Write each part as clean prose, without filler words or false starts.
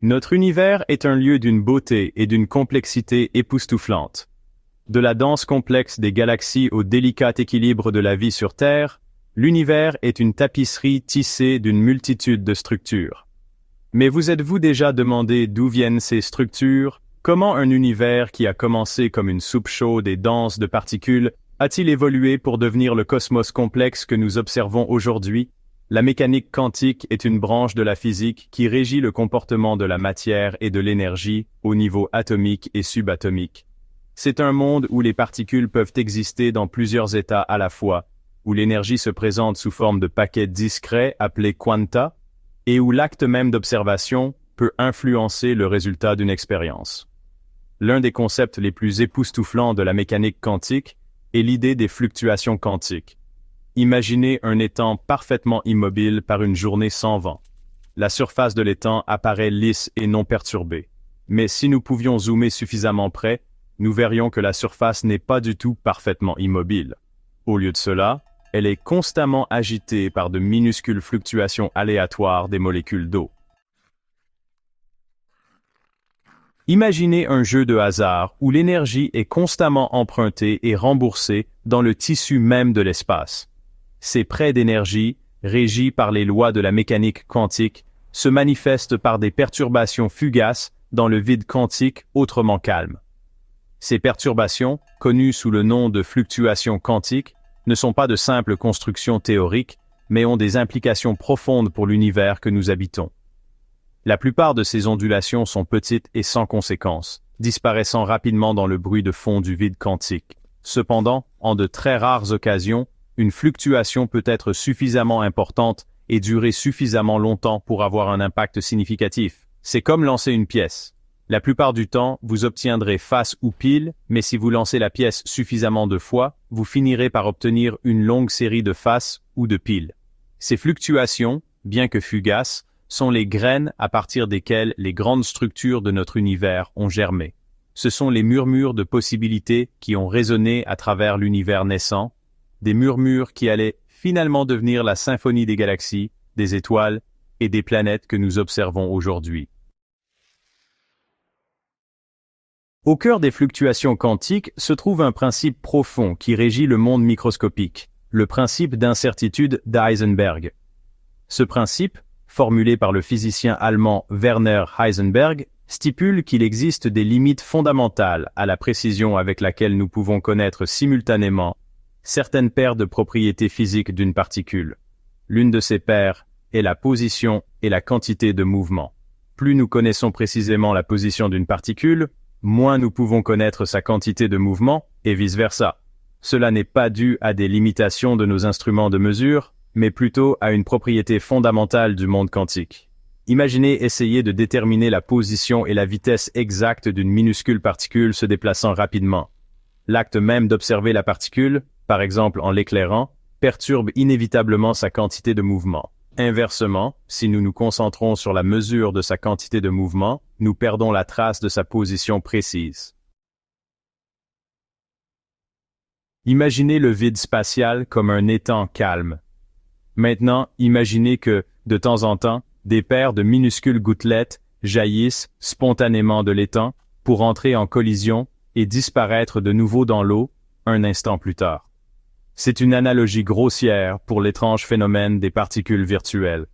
Notre univers est un lieu d'une beauté et d'une complexité époustouflantes. De la danse complexe des galaxies au délicat équilibre de la vie sur Terre, l'univers est une tapisserie tissée d'une multitude de structures. Mais vous êtes-vous déjà demandé d'où viennent ces structures? Comment un univers qui a commencé comme une soupe chaude et dense de particules a-t-il évolué pour devenir le cosmos complexe que nous observons aujourd'hui? La mécanique quantique est une branche de la physique qui régit le comportement de la matière et de l'énergie au niveau atomique et subatomique. C'est un monde où les particules peuvent exister dans plusieurs états à la fois, où l'énergie se présente sous forme de paquets discrets appelés quanta, et où l'acte même d'observation peut influencer le résultat d'une expérience. L'un des concepts les plus époustouflants de la mécanique quantique est l'idée des fluctuations quantiques. Imaginez un étang parfaitement immobile par une journée sans vent. La surface de l'étang apparaît lisse et non perturbée. Mais si nous pouvions zoomer suffisamment près, nous verrions que la surface n'est pas du tout parfaitement immobile. Au lieu de cela, elle est constamment agitée par de minuscules fluctuations aléatoires des molécules d'eau. Imaginez un jeu de hasard où l'énergie est constamment empruntée et remboursée dans le tissu même de l'espace. Ces prêts d'énergie, régis par les lois de la mécanique quantique, se manifestent par des perturbations fugaces dans le vide quantique autrement calme. Ces perturbations, connues sous le nom de fluctuations quantiques, ne sont pas de simples constructions théoriques, mais ont des implications profondes pour l'univers que nous habitons. La plupart de ces ondulations sont petites et sans conséquences, disparaissant rapidement dans le bruit de fond du vide quantique. Cependant, en de très rares occasions, une fluctuation peut être suffisamment importante et durer suffisamment longtemps pour avoir un impact significatif. C'est comme lancer une pièce. La plupart du temps, vous obtiendrez face ou pile, mais si vous lancez la pièce suffisamment de fois, vous finirez par obtenir une longue série de faces ou de piles. Ces fluctuations, bien que fugaces, sont les graines à partir desquelles les grandes structures de notre univers ont germé. Ce sont les murmures de possibilités qui ont résonné à travers l'univers naissant, des murmures qui allaient finalement devenir la symphonie des galaxies, des étoiles et des planètes que nous observons aujourd'hui. Au cœur des fluctuations quantiques se trouve un principe profond qui régit le monde microscopique, le principe d'incertitude d'Heisenberg. Ce principe, formulé par le physicien allemand Werner Heisenberg, stipule qu'il existe des limites fondamentales à la précision avec laquelle nous pouvons connaître simultanément certaines paires de propriétés physiques d'une particule. L'une de ces paires est la position et la quantité de mouvement. Plus nous connaissons précisément la position d'une particule, moins nous pouvons connaître sa quantité de mouvement, et vice-versa. Cela n'est pas dû à des limitations de nos instruments de mesure, mais plutôt à une propriété fondamentale du monde quantique. Imaginez essayer de déterminer la position et la vitesse exacte d'une minuscule particule se déplaçant rapidement. L'acte même d'observer la particule, par exemple en l'éclairant, perturbe inévitablement sa quantité de mouvement. Inversement, si nous nous concentrons sur la mesure de sa quantité de mouvement, nous perdons la trace de sa position précise. Imaginez le vide spatial comme un étang calme. Maintenant, imaginez que, de temps en temps, des paires de minuscules gouttelettes jaillissent spontanément de l'étang pour entrer en collision et disparaître de nouveau dans l'eau un instant plus tard. C'est une analogie grossière pour l'étrange phénomène des particules virtuelles.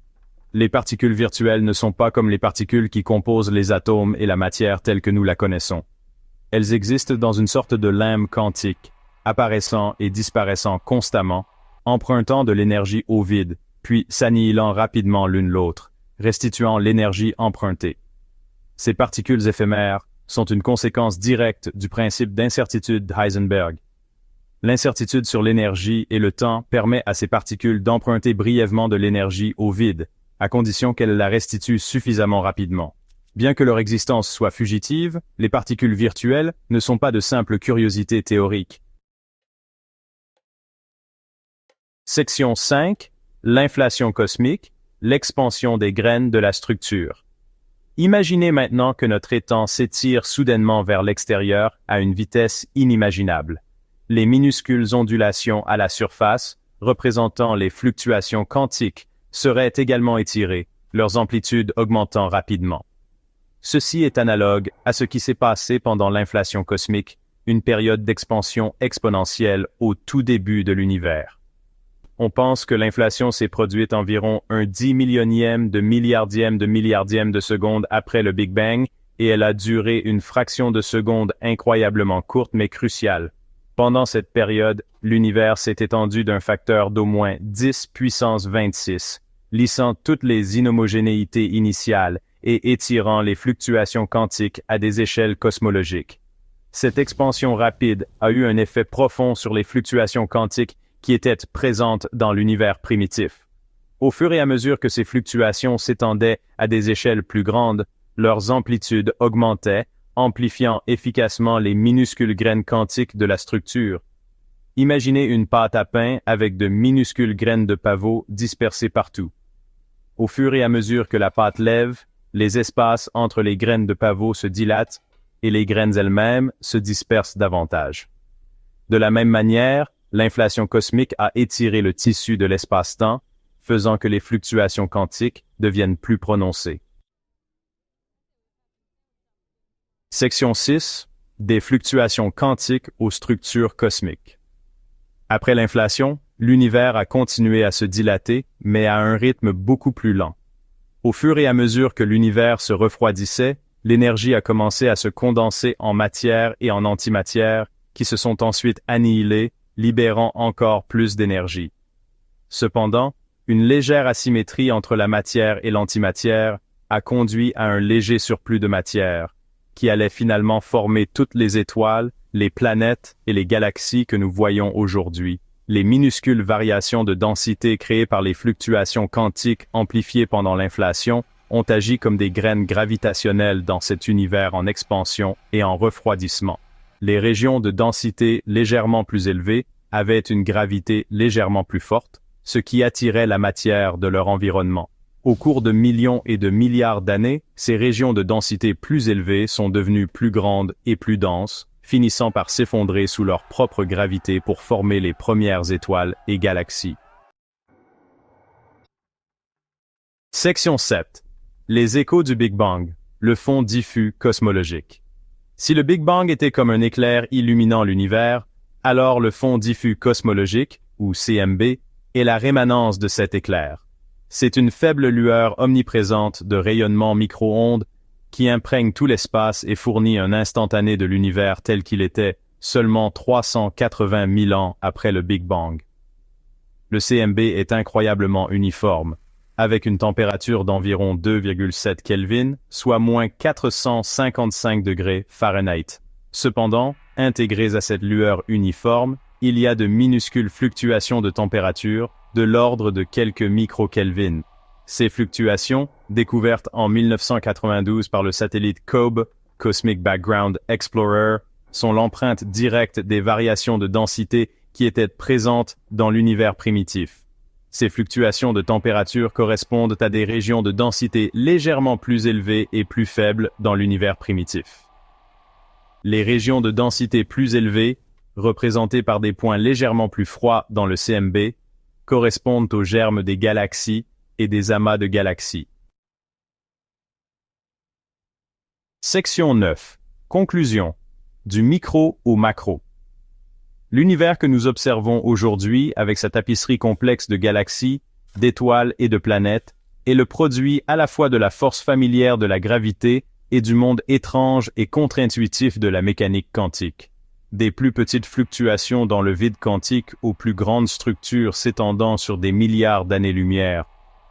Les particules virtuelles ne sont pas comme les particules qui composent les atomes et la matière telle que nous la connaissons. Elles existent dans une sorte de limbe quantique, apparaissant et disparaissant constamment, empruntant de l'énergie au vide, puis s'annihilant rapidement l'une l'autre, restituant l'énergie empruntée. Ces particules éphémères sont une conséquence directe du principe d'incertitude d'Heisenberg. L'incertitude sur l'énergie et le temps permet à ces particules d'emprunter brièvement de l'énergie au vide, à condition qu'elles la restituent suffisamment rapidement. Bien que leur existence soit fugitive, les particules virtuelles ne sont pas de simples curiosités théoriques. Section 5. L'inflation cosmique, l'expansion des graines de la structure. Imaginez maintenant que notre étang s'étire soudainement vers l'extérieur à une vitesse inimaginable. Les minuscules ondulations à la surface, représentant les fluctuations quantiques, seraient également étirées, leurs amplitudes augmentant rapidement. Ceci est analogue à ce qui s'est passé pendant l'inflation cosmique, une période d'expansion exponentielle au tout début de l'univers. On pense que l'inflation s'est produite environ un 10 millionième de milliardième de seconde après le Big Bang, et elle a duré une fraction de seconde incroyablement courte mais cruciale. Pendant cette période, l'univers s'est étendu d'un facteur d'au moins 10 puissance 26, lissant toutes les inhomogénéités initiales et étirant les fluctuations quantiques à des échelles cosmologiques. Cette expansion rapide a eu un effet profond sur les fluctuations quantiques qui étaient présentes dans l'univers primitif. Au fur et à mesure que ces fluctuations s'étendaient à des échelles plus grandes, leurs amplitudes augmentaient, amplifiant efficacement les minuscules graines quantiques de la structure. Imaginez une pâte à pain avec de minuscules graines de pavot dispersées partout. Au fur et à mesure que la pâte lève, les espaces entre les graines de pavot se dilatent et les graines elles-mêmes se dispersent davantage. De la même manière, l'inflation cosmique a étiré le tissu de l'espace-temps, faisant que les fluctuations quantiques deviennent plus prononcées. Section 6. Des fluctuations quantiques aux structures cosmiques. Après l'inflation, l'univers a continué à se dilater, mais à un rythme beaucoup plus lent. Au fur et à mesure que l'univers se refroidissait, l'énergie a commencé à se condenser en matière et en antimatière, qui se sont ensuite annihilées, libérant encore plus d'énergie. Cependant, une légère asymétrie entre la matière et l'antimatière a conduit à un léger surplus de matière, qui allait finalement former toutes les étoiles, les planètes et les galaxies que nous voyons aujourd'hui. Les minuscules variations de densité créées par les fluctuations quantiques amplifiées pendant l'inflation ont agi comme des graines gravitationnelles dans cet univers en expansion et en refroidissement. Les régions de densité légèrement plus élevées avaient une gravité légèrement plus forte, ce qui attirait la matière de leur environnement. Au cours de millions et de milliards d'années, ces régions de densité plus élevées sont devenues plus grandes et plus denses, finissant par s'effondrer sous leur propre gravité pour former les premières étoiles et galaxies. Section 7. Les échos du Big Bang, le fond diffus cosmologique. Si le Big Bang était comme un éclair illuminant l'univers, alors le fond diffus cosmologique, ou CMB, est la rémanence de cet éclair. C'est une faible lueur omniprésente de rayonnement micro-ondes qui imprègne tout l'espace et fournit un instantané de l'univers tel qu'il était seulement 380 000 ans après le Big Bang. Le CMB est incroyablement uniforme, avec une température d'environ 2,7 Kelvin, soit moins 455 degrés Fahrenheit. Cependant, intégrées à cette lueur uniforme, il y a de minuscules fluctuations de température, de l'ordre de quelques micro-kelvins. Ces fluctuations, découvertes en 1992 par le satellite COBE, Cosmic Background Explorer, sont l'empreinte directe des variations de densité qui étaient présentes dans l'univers primitif. Ces fluctuations de température correspondent à des régions de densité légèrement plus élevées et plus faibles dans l'univers primitif. Les régions de densité plus élevées, représentées par des points légèrement plus froids dans le CMB, correspondent aux germes des galaxies et des amas de galaxies. Section 9. Conclusion. Du micro au macro. L'univers que nous observons aujourd'hui, avec sa tapisserie complexe de galaxies, d'étoiles et de planètes, est le produit à la fois de la force familière de la gravité et du monde étrange et contre-intuitif de la mécanique quantique. Des plus petites fluctuations dans le vide quantique aux plus grandes structures s'étendant sur des milliards d'années-lumière.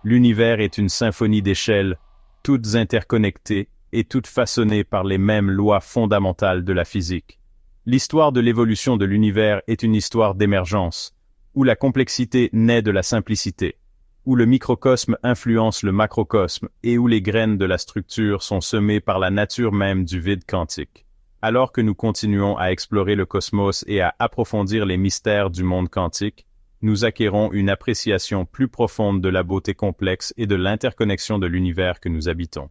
L'univers est une symphonie d'échelles, toutes interconnectées et toutes façonnées par les mêmes lois fondamentales de la physique. L'histoire de l'évolution de l'univers est une histoire d'émergence, où la complexité naît de la simplicité, où le microcosme influence le macrocosme et où les graines de la structure sont semées par la nature même du vide quantique. Alors que nous continuons à explorer le cosmos et à approfondir les mystères du monde quantique, nous acquérons une appréciation plus profonde de la beauté complexe et de l'interconnexion de l'univers que nous habitons.